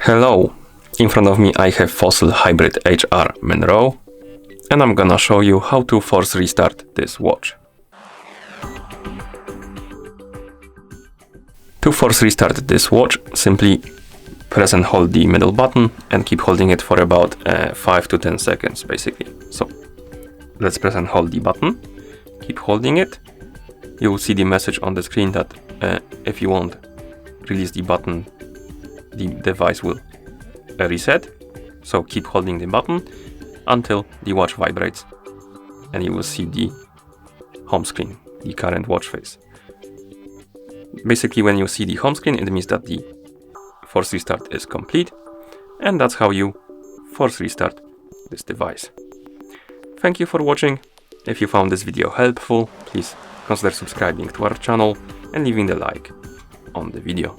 Hello, in front of me I have Fossil Hybrid HR Monroe, and I'm gonna show you how to force restart this watch. To force restart this watch, simply press and hold the middle button and keep holding it for about 5 to 10 seconds basically. So let's press and hold the button, keep holding it. You will see the message on the screen that if you won't release the button, the device will reset. So keep holding the button until the watch vibrates and you will see the home screen, the current watch face. Basically, when you see the home screen, it means that the force restart is complete, and that's how you force restart this device. Thank you for watching. If you found this video helpful, please consider subscribing to our channel and leaving the like on the video.